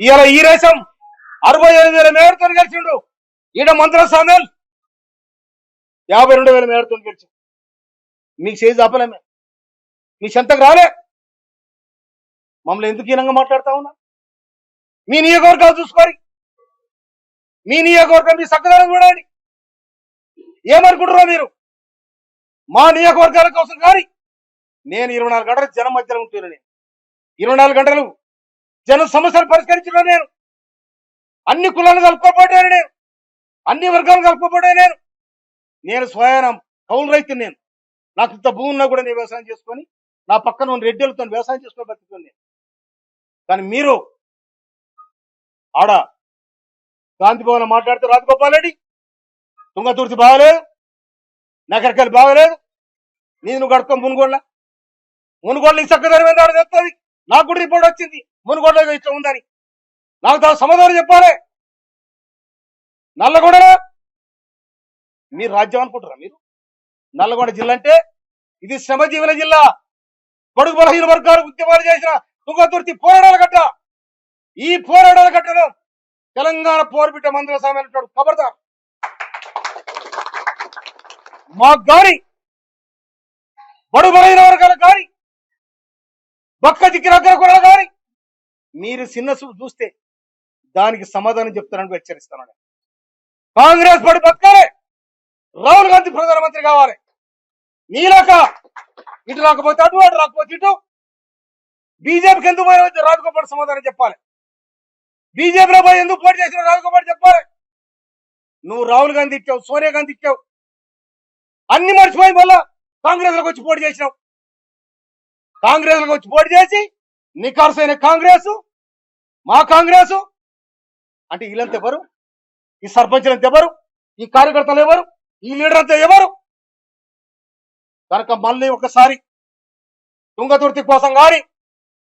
ఇవాళ ఈ రేషం 65,000 మేడతో గెలిచిండు. ఈడ మంత్రుల సామెల్ 52,000 మేడతో గెలిచిండు. మీకు చేసి ఆపలేమే, మీ చెంతకు రాలే. మమ్మల్ని ఎందుకు హీనంగా మాట్లాడుతా ఉన్నా? మీ నియోజకవర్గాలు చూసుకోరి, మీ నియోజకవర్గం మీ సక్కదనం చూడండి. ఏమనుకుంటారో మీరు? మా నియోజకవర్గాల కోసం కానీ నేను 24 గంటలు జనం మధ్యలో ఉంటున్నాను. నేను 24 గంటలు జన సమస్యలు పరిష్కరించిన నేను అన్ని కులాలను కలుపుకోబడ్డాను, నేను అన్ని వర్గాలను కలుపుకోబడ్డాను. నేను స్వయానం కౌలు రైతు. నేను నాకు ఇంత భూమి ఉన్నా కూడా నేను వ్యవసాయం చేసుకొని నా పక్కన ఉన్న రెడ్డిలతో వ్యవసాయం చేసుకొని బతుకుతాను నేను. కానీ మీరు ఆడ గాంధీ భవన్ మాట్లాడితే రాజగోపాల్ రెడ్డి తుంగతుర్తి బాగలేదు, నగరికల్ బాగలేదు, నువ్వు కడుక్కో మునుగోళ్ళ చక్కదనం ఏందో చెప్తుంది. నాకు కూడా రిపోర్ట్ వచ్చింది మునుగోళ్ళ ఇట్లా ఉందని. నాకు తా సమాధానం చెప్పాలి. నల్లగొండ మీరు రాజ్యం అనుకుంటారా? మీరు నల్లగొండ జిల్లా అంటే ఇది శ్రమజీవుల జిల్లా. బడుగు బలహీన వర్గాలు ఉద్యమాలు చేసిన తుంగతుర్తి పోరాడాల గడ్డ. ఈ పోరాడాల గడ్డలో తెలంగాణ పోరుబిడ్డ మందుల సామె ఖబర్దార్. మాకు గాని బడుగు బలహీన వర్గాలకు గాని బక్క చిక్కిన కూడా గాని మీరు చిన్న చూస్తే దానికి సమాధానం చెప్తారని హెచ్చరిస్తాను. కాంగ్రెస్ పార్టీ బతకాలి, రాహుల్ గాంధీ ప్రధానమంత్రి కావాలి. నీలాక ఇటు రాకపోతే అటు, అటు రాకపోతే ఇటు. బీజేపీకి ఎందుకు పోయిన రాజగోపాల్ సమాధానం చెప్పాలి. బీజేపీలో పోయి ఎందుకు పోటీ చేసిన రాజగోపాల్ చెప్పాలి. నువ్వు రాహుల్ గాంధీ ఇచ్చావు, సోనియా గాంధీ ఇచ్చావు, అన్ని మర్చిపోయి మళ్ళా కాంగ్రెస్ లోకి వచ్చి పోటీ చేసినావు. కాంగ్రెస్ లోకి వచ్చి పోటీ చేసి నికార్సైన కాంగ్రెస్, మా కాంగ్రెస్ అంటే వీళ్ళంతా ఎవరు? ఈ సర్పంచ్లంతా ఎవరు? ఈ కార్యకర్తలు ఎవరు? ఈ లీడర్ అంతా ఎవరు? కనుక మళ్ళీ ఒకసారి తుంగతుర్తి కోసం కానీ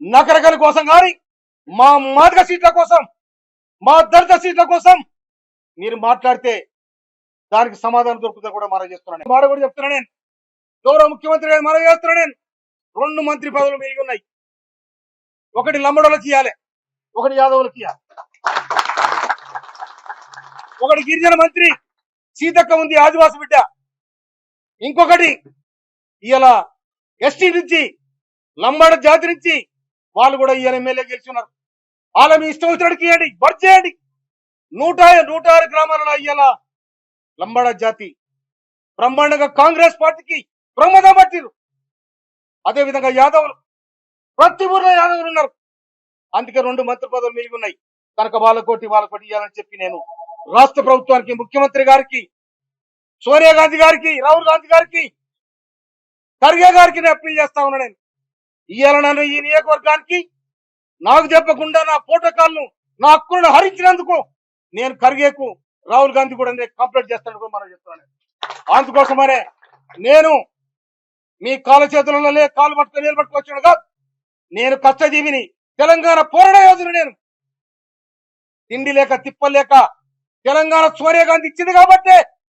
నకరగలి కోసం కానీ మా మాదిగ సీట్ల కోసం, మా దళిత సీట్ల కోసం మీరు మాట్లాడితే దానికి సమాధానం దొరుకుతుందని కూడా మనం చేస్తున్నాను. మాట కూడా చెప్తున్నా నేను, గౌరవ ముఖ్యమంత్రి గారు మనం చేస్తున్నా నేను. 2 మంత్రి పదవులు మిగిలి ఉన్నాయి. ఒకటి లంబడోళ్ళకి ఇవ్వాలి, ఒకటి యాదవులకి ఇవ్వాలి. ఒకటి గిరిజన మంత్రి సీతక్క ఉంది, ఆదివాసి బిడ్డ. ఇంకొకటి ఇలా ఎస్టీ నుంచి లంబాడ జాతి నుంచి వాళ్ళు కూడా ఇవాళ ఎమ్మెల్యే గెలిచున్నారు. వాళ్ళ మీ ఇష్టం వచ్చినట్టుకి ఇవ్వండి, భర్తీ చేయండి. 106 గ్రామాలలో ఇవాళ లంబాడ జాతి బ్రహ్మాండంగా కాంగ్రెస్ పార్టీకి ప్రమాదం పట్టిరు. అదేవిధంగా యాదవులు ప్రతి ఊర్లో యాదవులు ఉన్నారు. అందుకే 2 మంత్రి పదవులు మిగిలి ఉన్నాయి. కనుక వాళ్ళకోటి ఇవ్వాలని చెప్పి నేను రాష్ట్ర ప్రభుత్వానికి, ముఖ్యమంత్రి గారికి, సోనియా గాంధీ గారికి, రాహుల్ గాంధీ గారికి, ఖర్గే గారికి నేను అప్పీల్ చేస్తా ఉన్నా. నేను ఇవాళ నన్ను ఈ నియోజకవర్గానికి నాకు చెప్పకుండా నా ప్రోటోకాల్ను, నా హక్కులను హరించినందుకు నేను ఖర్గేకు, రాహుల్ గాంధీ కూడా నేను కంప్లైంట్ చేస్తాను మనం చెప్తున్నాను. అందుకోసమనే నేను మీ కాళ్ళ చేతులలో కాలు పట్టుకొని నిలబట్టుకొచ్చాను కాదు. నేను కష్టజీవిని, తెలంగాణ పోరాట యోధుని. నేను తిండి లేక తిప్పలేక తెలంగాణ సోనియా గాంధీ ఇచ్చింది కాబట్టే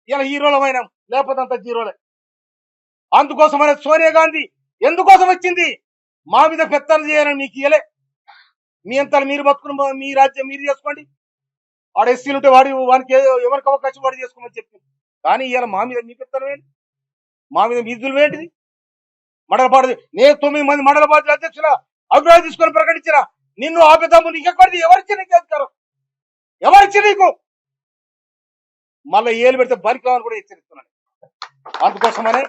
ఇలా హీరోలమైన, లేకపోతే అంత జీరోలే. అందుకోసమనే సోనియా గాంధీ ఎందుకోసం వచ్చింది? మా మీద పెత్తలు చేయాలని మీకు ఇయ్యలే. మీ అంతలు మీరు బతుకుని మీ రాజ్యం మీరు చేసుకోండి. వాడు ఎస్సీలు ఉంటే వానికి ఎవరికి అవకాశం వాడు చేసుకోమని చెప్పింది. కానీ ఇవాళ మా మీద మీ పెత్తనం ఏంటి? మా మీద మీదులు ఏంటిది? మండలపాడు నేను 9 మంది మండల పార్టీ అధ్యక్షుల అభిప్రాయం తీసుకొని ప్రకటించిన నిన్ను ఆపేద్దాము. నీకెక్కడిది? ఎవరిచ్చి నీకు అధికారం? ఎవరిచ్చి నీకు? మళ్ళీ ఏలు పెడితే బరికి రావని కూడా హెచ్చరిస్తున్నాను. అందుకోసమనే